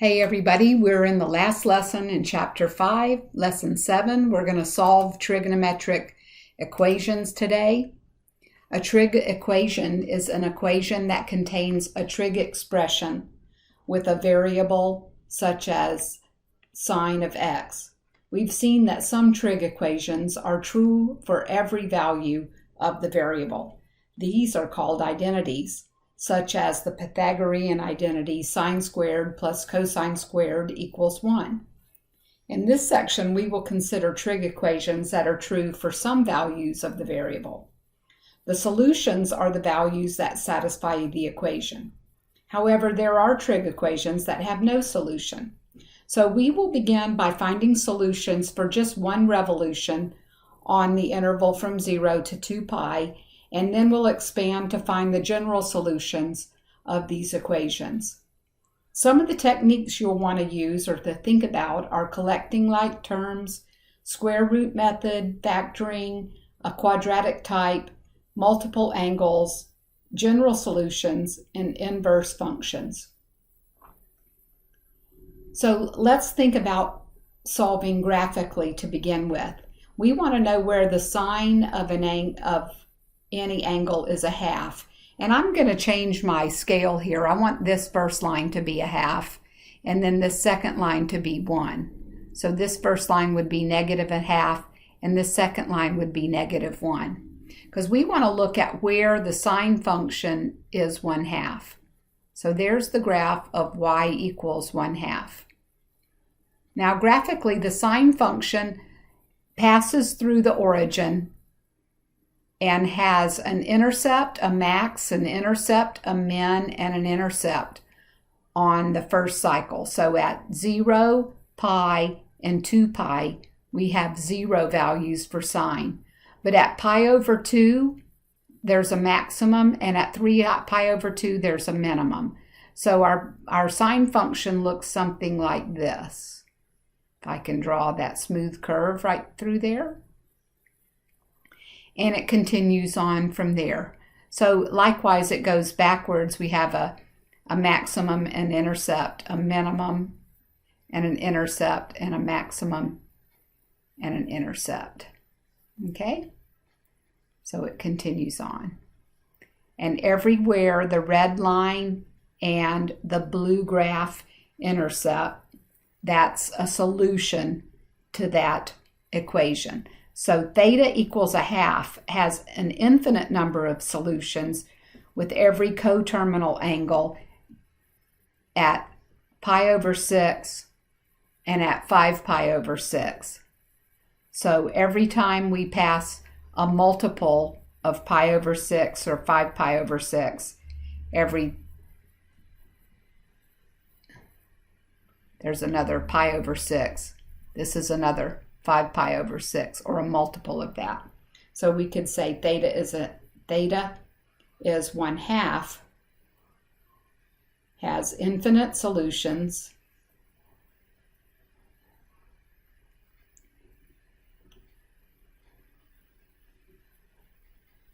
Hey everybody, we're in the last lesson in Chapter 5, Lesson 7. We're going to solve trigonometric equations today. A trig equation is an equation that contains a trig expression with a variable such as sine of x. We've seen that some trig equations are true for every value of the variable. These are called identities, such as the Pythagorean identity sine squared plus cosine squared equals 1. In this section, we will consider trig equations that are true for some values of the variable. The solutions are the values that satisfy the equation. However, there are trig equations that have no solution. So we will begin by finding solutions for just one revolution on the interval from 0 to 2 pi, and then we'll expand to find the general solutions of these equations. Some of the techniques you'll want to use or to think about are collecting like terms, square root method, factoring, a quadratic type, multiple angles, general solutions, and inverse functions. So let's think about solving graphically to begin with. We want to know where the sine of any angle is a half. And I'm going to change my scale here. I want this first line to be a half, and then this second line to be 1. So this first line would be negative a half, and this second line would be negative 1. Because we want to look at where the sine function is 1/2. So there's the graph of y equals 1/2. Now graphically, the sine function passes through the origin and has an intercept, a max, an intercept, a min, and an intercept on the first cycle. So at 0, pi, and 2 pi, we have 0 values for sine. But at pi over 2, there's a maximum, and at 3 pi over 2, there's a minimum. So our sine function looks something like this. If I can draw that smooth curve right through there. And it continues on from there. So likewise, it goes backwards. We have a maximum, an intercept, a minimum, and an intercept, and a maximum, and an intercept. Okay? So it continues on. And everywhere the red line and the blue graph intercept, that's a solution to that equation. So theta equals a half has an infinite number of solutions with every coterminal angle at pi over 6 and at 5 pi over 6. So every time we pass a multiple of pi over 6 or 5 pi over 6, there's another pi over 6. This is another 5 pi over 6, or a multiple of that. So we could say theta is 1/2, has infinite solutions,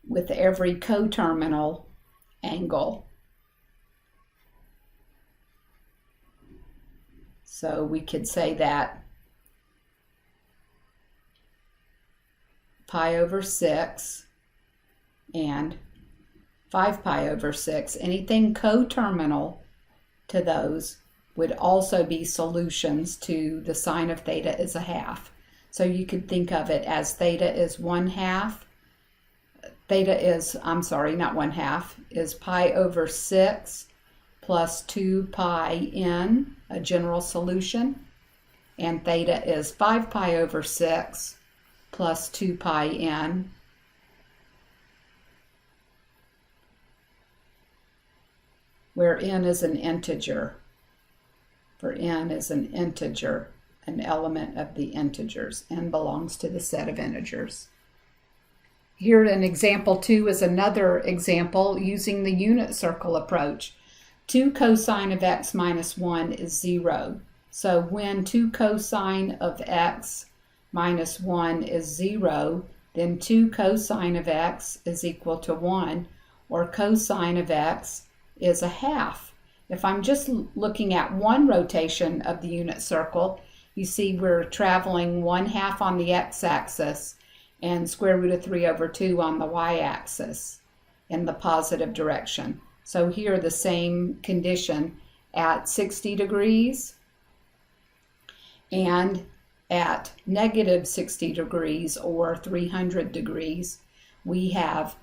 with every coterminal angle. So we could say that pi over 6 and 5 pi over 6, anything coterminal to those would also be solutions to the sine of theta is a half. So you could think of it as theta is 1/2. Theta is, not 1/2, is pi over 6 plus 2 pi n, a general solution. And theta is 5 pi over 6 plus 2 pi n, where n is an integer. For n is an integer, an element of the integers. N belongs to the set of integers. Here in example 2 is another example using the unit circle approach. 2 cosine of x minus 1 is 0. So when 2 cosine of x minus 1 is 0, then 2 cosine of x is equal to 1, or cosine of x is a half. If I'm just looking at one rotation of the unit circle, you see we're traveling 1/2 on the x-axis and square root of 3 over 2 on the y-axis in the positive direction. So here the same condition at 60 degrees and at negative 60 degrees or 300 degrees, we have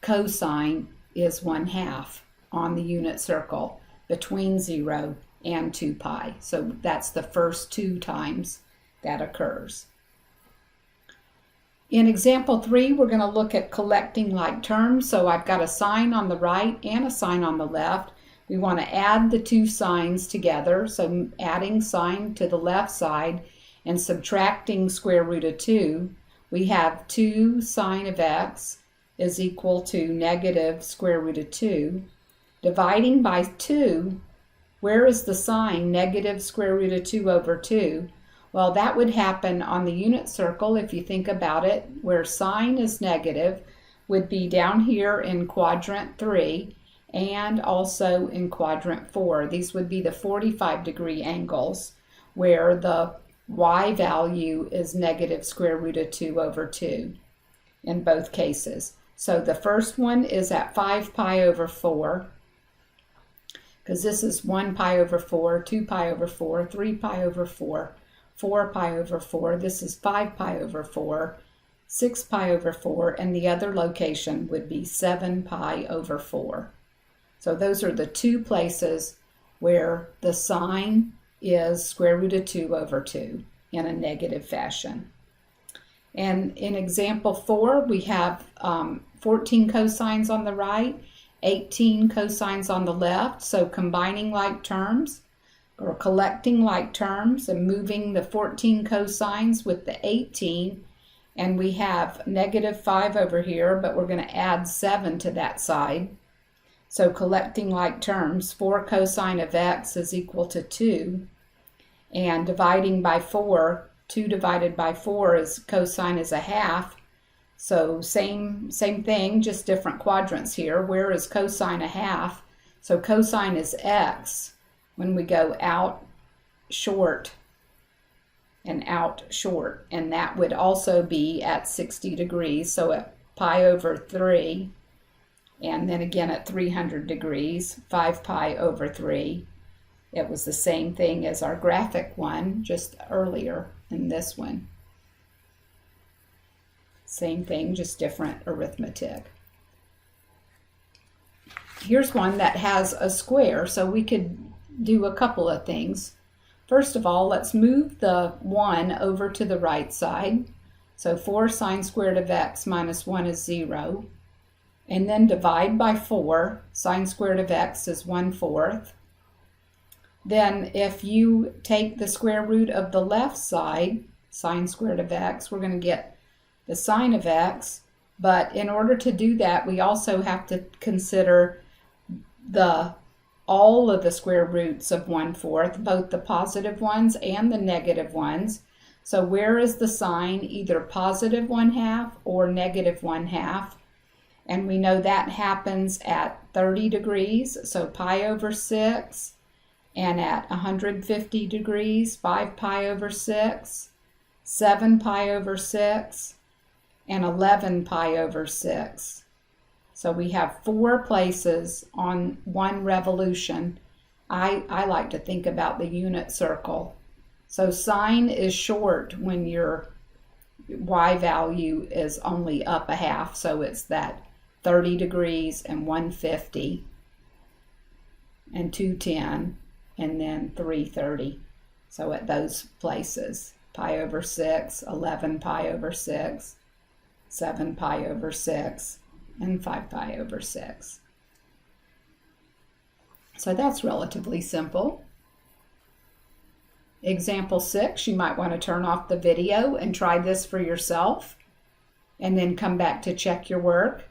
cosine is 1/2 on the unit circle between 0 and 2 pi. So that's the first 2 times that occurs. In example 3, we're going to look at collecting like terms. So I've got a sign on the right and a sign on the left. We want to add the 2 signs together. So adding sign to the left side and subtracting square root of 2, we have 2 sine of x is equal to negative square root of 2. Dividing by 2, where is the sign negative square root of 2 over 2? Well, that would happen on the unit circle, if you think about it, where sine is negative, would be down here in quadrant 3 and also in quadrant 4. These would be the 45-degree angles where the y value is negative square root of 2 over 2 in both cases. So the first one is at 5 pi over 4, because this is 1 pi over 4, 2 pi over 4, 3 pi over 4, 4 pi over 4, this is 5 pi over 4, 6 pi over 4, and the other location would be 7 pi over 4. So those are the 2 places where the sign is square root of 2 over 2 in a negative fashion. And in example 4, we have 14 cosines on the right, 18 cosines on the left. So combining like terms or collecting like terms and moving the 14 cosines with the 18, and we have negative 5 over here, but we're going to add 7 to that side. So collecting like terms, 4 cosine of x is equal to 2, and dividing by 4, 2 divided by 4 is cosine is 1/2. So same thing, just different quadrants here. Where is cosine 1/2? So cosine is x when we go out short and out short, and that would also be at 60 degrees, so at pi over 3, and then again at 300 degrees, 5 pi over 3. It was the same thing as our graphic one just earlier in this one. Same thing, just different arithmetic. Here's one that has a square, so we could do a couple of things. First of all, let's move the 1 over to the right side. So 4 sine squared of x minus 1 is 0. And then divide by 4. Sine squared of x is 1/4. Then if you take the square root of the left side, sine squared of x, we're going to get the sine of x. But in order to do that, we also have to consider all of the square roots of 1/4, both the positive ones and the negative ones. So where is the sign? Either positive 1/2 or negative 1/2. And we know that happens at 30 degrees, so pi over 6. And at 150 degrees, 5 pi over 6, 7 pi over 6, and 11 pi over 6. So we have 4 places on one revolution. I like to think about the unit circle. So sine is short when your y value is only up 1/2. So it's that 30 degrees and 150 and 210 and then 330. So at those places, pi over 6, 11 pi over 6, 7 pi over 6, and 5 pi over 6. So that's relatively simple. Example 6, you might want to turn off the video and try this for yourself, and then come back to check your work.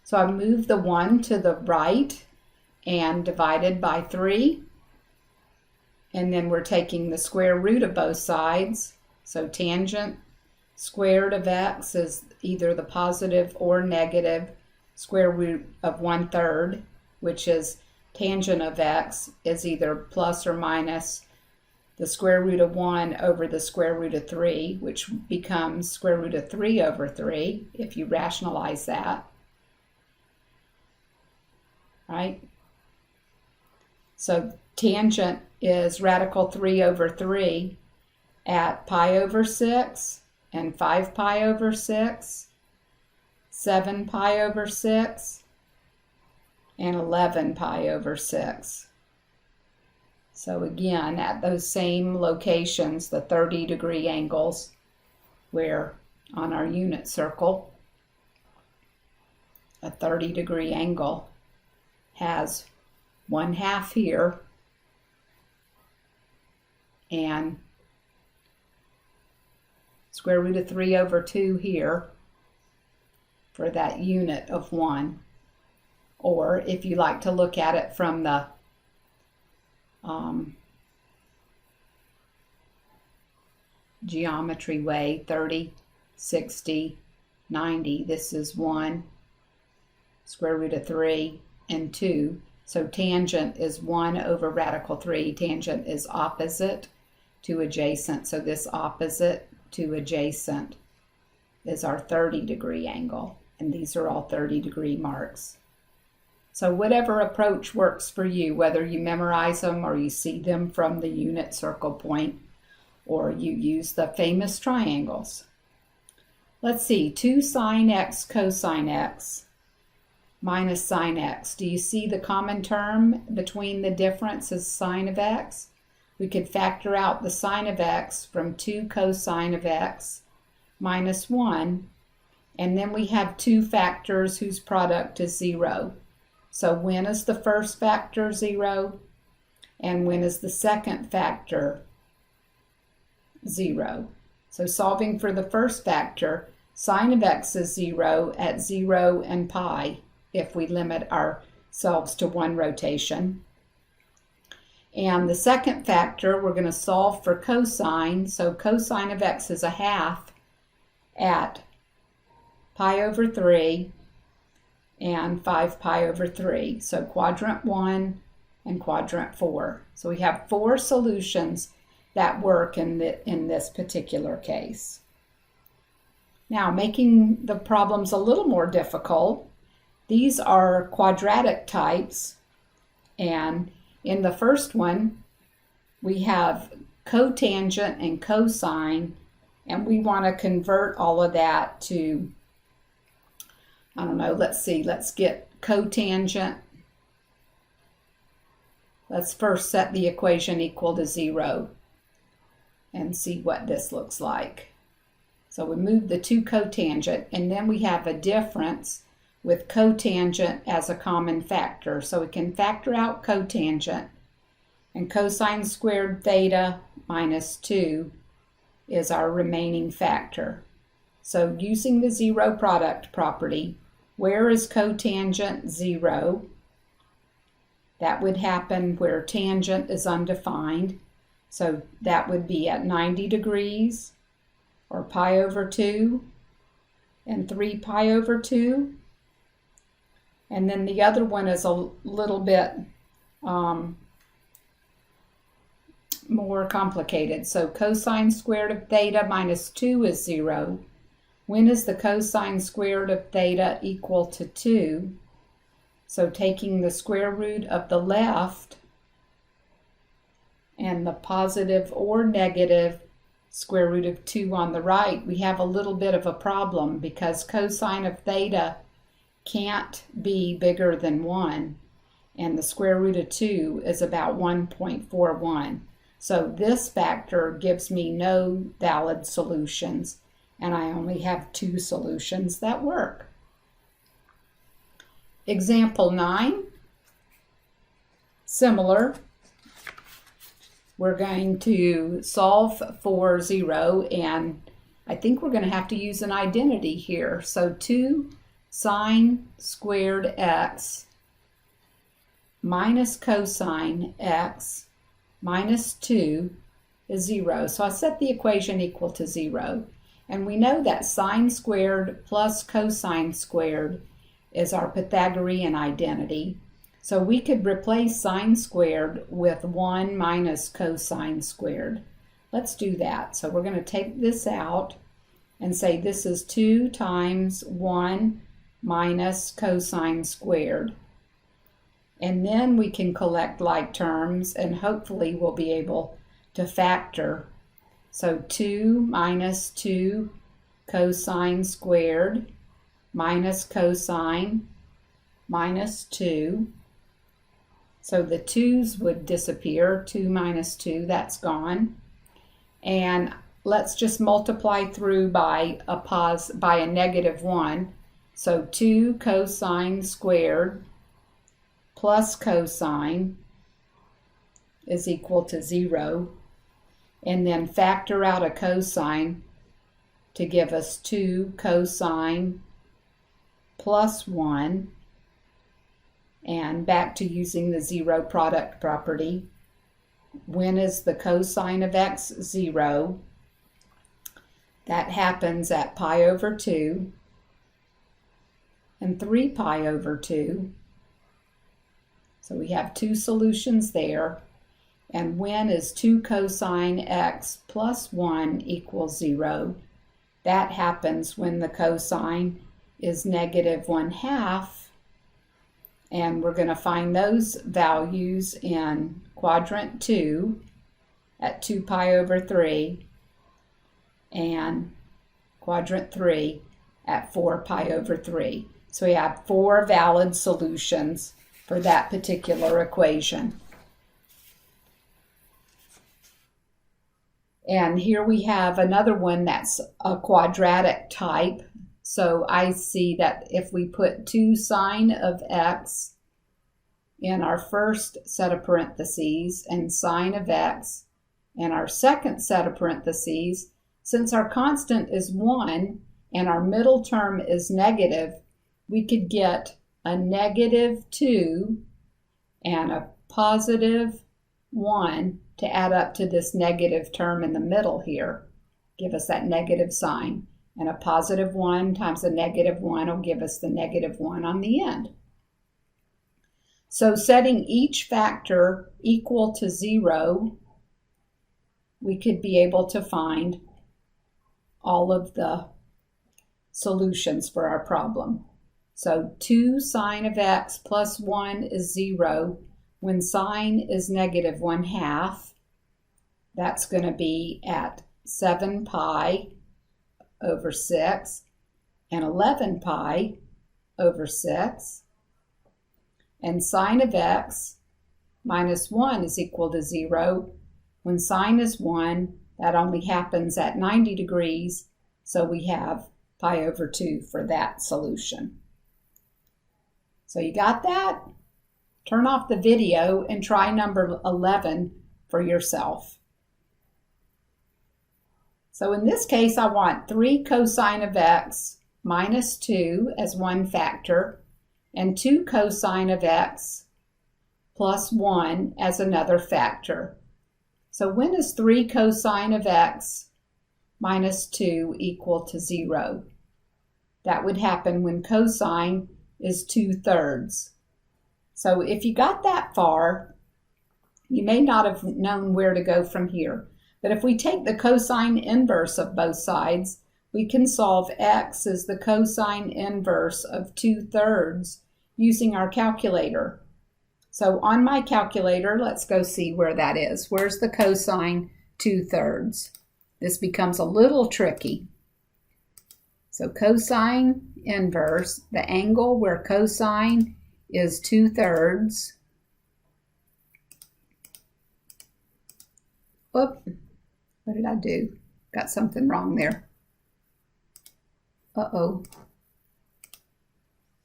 So I moved the 1 to the right and divided by 3. And then we're taking the square root of both sides. So tangent squared of x is either the positive or negative square root of 1/3, which is tangent of x, is either plus or minus the square root of 1 over the square root of 3, which becomes square root of 3 over 3, if you rationalize that, right? So tangent is radical 3 over 3 at pi over 6 and 5 pi over 6, 7 pi over 6, and 11 pi over 6. So again, at those same locations, the 30-degree angles, where on our unit circle, a 30-degree angle has 1/2 here and square root of 3 over 2 here for that unit of 1. Or if you like to look at it from the geometry way, 30, 60, 90, this is 1, square root of 3, and 2. So tangent is 1 over radical 3. Tangent is opposite to adjacent. So this opposite to adjacent is our 30-degree angle. And these are all 30-degree marks. So whatever approach works for you, whether you memorize them or you see them from the unit circle point, or you use the famous triangles. Let's see, 2 sine x cosine x minus sine x. Do you see the common term between the difference is sine of x? We could factor out the sine of x from 2 cosine of x minus 1, and then we have 2 factors whose product is 0. So when is the first factor 0? And when is the second factor 0? So solving for the first factor, sine of x is 0 at 0 and pi, if we limit ourselves to 1 rotation. And the second factor, we're going to solve for cosine. So cosine of x is 1/2 at pi over 3 and 5 pi over 3. So quadrant 1 and quadrant 4. So we have 4 solutions that work in this particular case. Now, making the problems a little more difficult, these are quadratic types, and in the first one, we have cotangent and cosine, and we want to convert all of that to, I don't know, let's see, let's get cotangent. Let's first set the equation equal to 0 and see what this looks like. So we move the 2 cotangent, and then we have a difference with cotangent as a common factor. So we can factor out cotangent, and cosine squared theta minus 2 is our remaining factor. So using the 0 product property, where is cotangent 0? That would happen where tangent is undefined. So that would be at 90 degrees, or pi over 2, and 3 pi over 2. And then the other one is a little bit more complicated. So cosine squared of theta minus 2 is 0. When is the cosine squared of theta equal to 2? So taking the square root of the left and the positive or negative square root of 2 on the right, we have a little bit of a problem because cosine of theta can't be bigger than 1, and the square root of 2 is about 1.41. So this factor gives me no valid solutions, and I only have 2 solutions that work. Example 9, similar. We're going to solve for 0, and I think we're going to have to use an identity here. So 2 sine squared x minus cosine x minus 2 is 0. So I set the equation equal to 0. And we know that sine squared plus cosine squared is our Pythagorean identity. So we could replace sine squared with 1 minus cosine squared. Let's do that. So we're going to take this out and say this is 2 times 1 minus cosine squared. And then we can collect like terms and hopefully we'll be able to factor. So 2 minus 2 cosine squared minus cosine minus 2. So the 2's would disappear. 2 minus 2, that's gone. And let's just multiply through by a negative 1. So 2 cosine squared plus cosine is equal to 0. And then factor out a cosine to give us 2 cosine plus 1. And back to using the zero product property. When is the cosine of x 0? That happens at pi over 2 and 3 pi over 2. So we have two solutions there. And when is 2 cosine x plus 1 equals 0? That happens when the cosine is negative 1/2. And we're going to find those values in quadrant 2 at 2 pi over 3 and quadrant 3 at 4 pi over 3. So we have 4 valid solutions for that particular equation. And here we have another one that's a quadratic type. So I see that if we put 2 sine of x in our first set of parentheses and sine of x in our second set of parentheses, since our constant is 1 and our middle term is negative, we could get a negative 2 and a positive 1 to add up to this negative term in the middle here. Give us that negative sign. And a positive 1 times a negative 1 will give us the negative 1 on the end. So setting each factor equal to 0, we could be able to find all of the solutions for our problem. So 2 sine of x plus 1 is 0. When sine is negative 1/2, that's going to be at 7 pi over 6 and 11 pi over 6. And sine of x minus 1 is equal to 0. When sine is 1, that only happens at 90 degrees, so we have pi over 2 for that solution. So you got that? Turn off the video and try number 11 for yourself. So in this case, I want 3 cosine of x minus 2 as one factor and 2 cosine of x plus 1 as another factor. So when is 3 cosine of x minus 2 equal to 0? That would happen when cosine is 2/3. So if you got that far, you may not have known where to go from here. But if we take the cosine inverse of both sides, we can solve x as the cosine inverse of 2/3 using our calculator. So on my calculator, let's go see where that is. Where's the cosine 2/3? This becomes a little tricky. So cosine inverse, the angle where cosine is 2/3. Oop, what did I do? Got something wrong there. Uh-oh.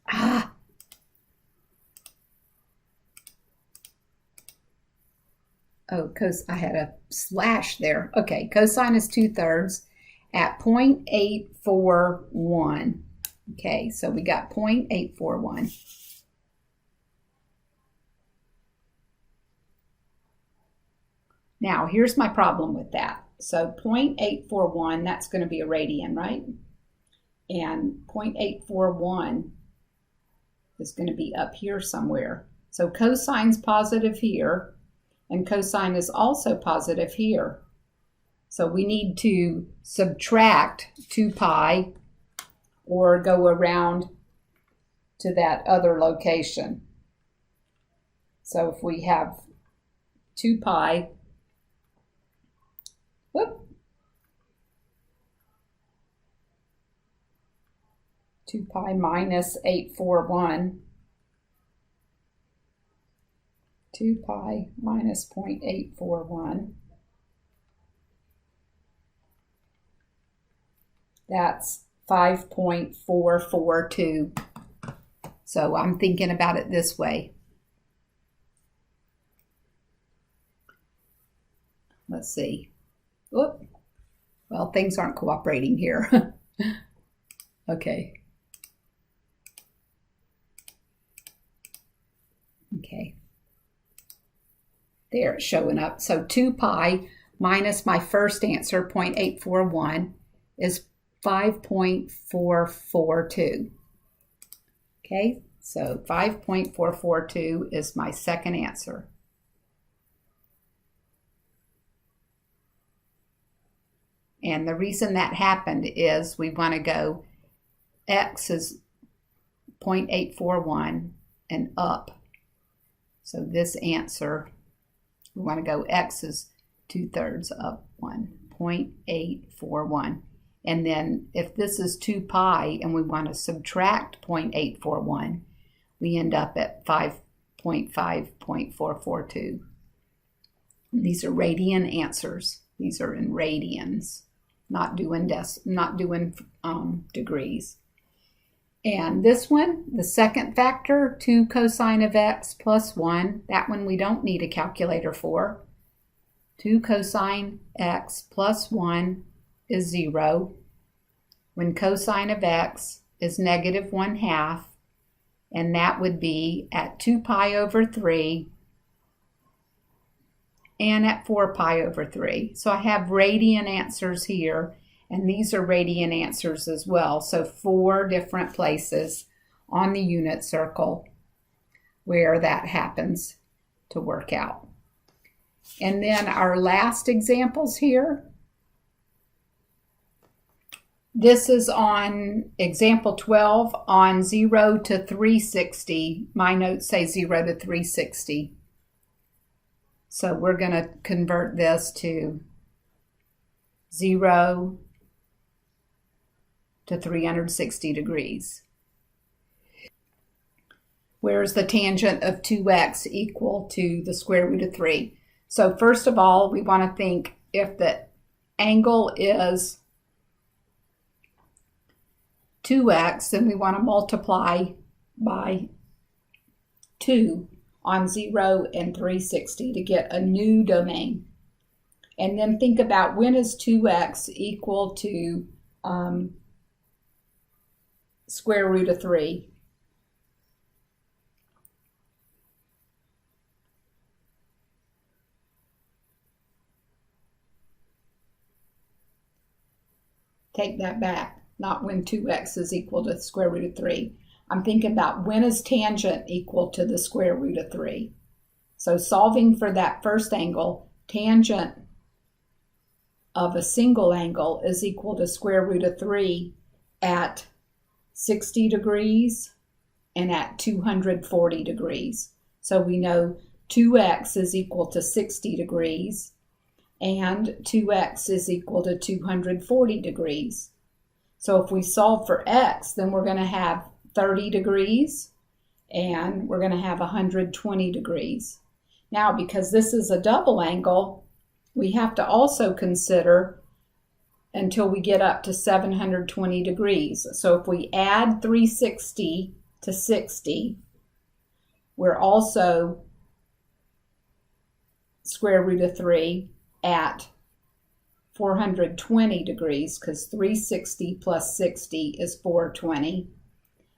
Ah! Oh, I had a slash there. Okay, cosine is 2/3 at 0.841. Okay, so we got 0.841. Now, here's my problem with that. So 0.841, that's going to be a radian, right? And 0.841 is going to be up here somewhere. So cosine's positive here, and cosine is also positive here. So we need to subtract 2 pi or go around to that other location. So if we have 2 pi, 2 pi minus 841, 2 pi minus 0.841, that's 5.442. So I'm thinking about it this way. Let's see. Whoop. Well, things aren't cooperating here. Okay. Okay. There, it's showing up. So 2 pi minus my first answer, 0.841, is 5.442. Okay, so 5.442 is my second answer. And the reason that happened is we want to go x is 0.841 and up. So this answer, we want to go x is 2/3 up 1, 0.841. And then if this is 2 pi and we want to subtract 0.841, we end up at 5.5.442. These are radian answers. These are in radians, not doing degrees. And this one, the second factor, 2 cosine of x plus 1, that one we don't need a calculator for. 2 cosine x plus 1 is 0. When cosine of x is negative 1/2, and that would be at 2 pi over 3 and at 4 pi over 3. So I have radian answers here, and these are radian answers as well. So 4 different places on the unit circle where that happens to work out. And then our last examples here. This is on example 12 on 0 to 360. My notes say 0 to 360. So we're going to convert this to 0 to 360 degrees. Where's the tangent of 2x equal to the square root of 3? So first of all, we want to think if the angle is 2x, then we want to multiply by 2 on 0 and 360 to get a new domain. And then think about when is 2x equal to square root of 3? Take that back. Not when 2x is equal to the square root of 3. I'm thinking about when is tangent equal to the square root of 3. So solving for that first angle, tangent of a single angle is equal to square root of 3 at 60 degrees and at 240 degrees. So we know 2x is equal to 60 degrees and 2x is equal to 240 degrees. So if we solve for x, then we're going to have 30 degrees and we're going to have 120 degrees. Now, because this is a double angle, we have to also consider until we get up to 720 degrees. So if we add 360 to 60, we're also square root of 3 at 420 degrees, because 360 plus 60 is 420.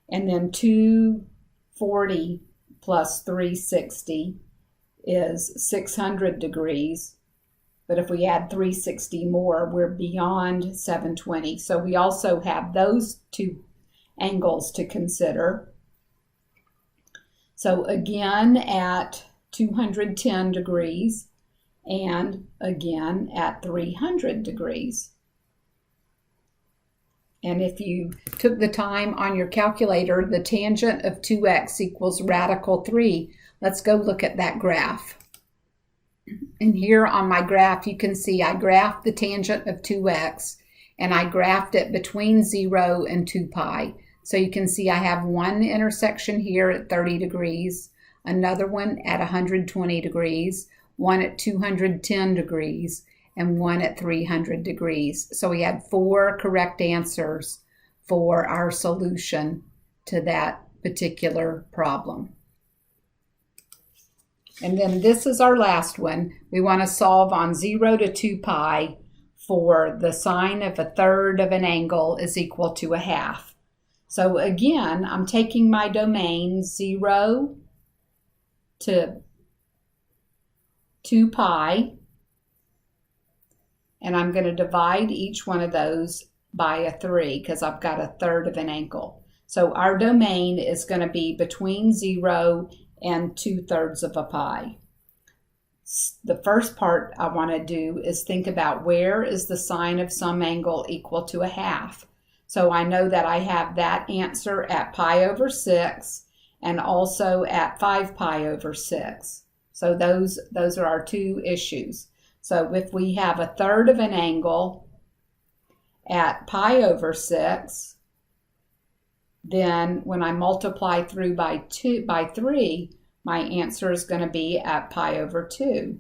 And then 240 plus 360 is 600 degrees. But if we add 360 more, we're beyond 720. So we also have those two angles to consider. So again at 210 degrees and again at 300 degrees. And if you took the time on your calculator, the tangent of 2x equals radical 3. Let's go look at that graph. And here on my graph, you can see I graphed the tangent of 2x, and I graphed it between 0 and 2 pi. So you can see I have one intersection here at 30 degrees, another one at 120 degrees, one at 210 degrees, and one at 300 degrees. So we had 4 correct answers for our solution to that particular problem. And then this is our last one. We want to solve on 0 to 2 pi for the sine of a third of an angle is equal to a half. So again, I'm taking my domain 0 to 2 pi, and I'm going to divide each one of those by a 3 because I've got a third of an angle. So our domain is going to be between 0 and 2/3 of a pi. The first part I want to do is think about where is the sine of some angle equal to a half. So I know that I have that answer at pi over 6 and also at 5 pi over 6. So those are our two issues. So if we have a third of an angle at pi over 6, then when I multiply through by 3, my answer is going to be at pi over 2.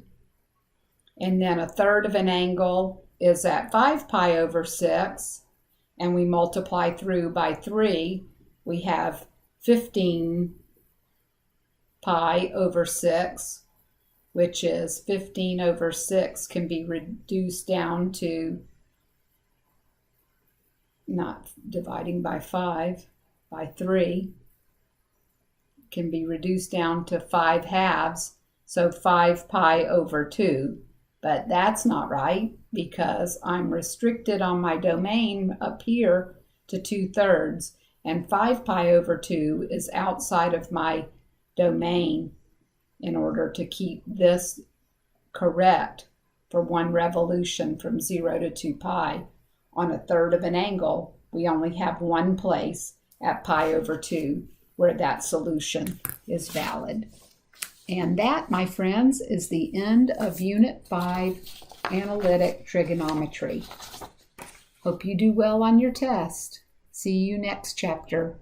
And then a third of an angle is at 5 pi over 6, and we multiply through by 3, we have 15 pi over 6, which is 15 over 6 can be reduced down to, not dividing by 5, by 3, can be reduced down to 5 halves, so 5 pi over 2. But that's not right because I'm restricted on my domain up here to 2/3, and 5 pi over 2 is outside of my domain in order to keep this correct for one revolution from 0 to 2 pi. On a third of an angle, we only have one place at pi over 2 where that solution is valid. And that, my friends, is the end of Unit 5, Analytic Trigonometry. Hope you do well on your test. See you next chapter.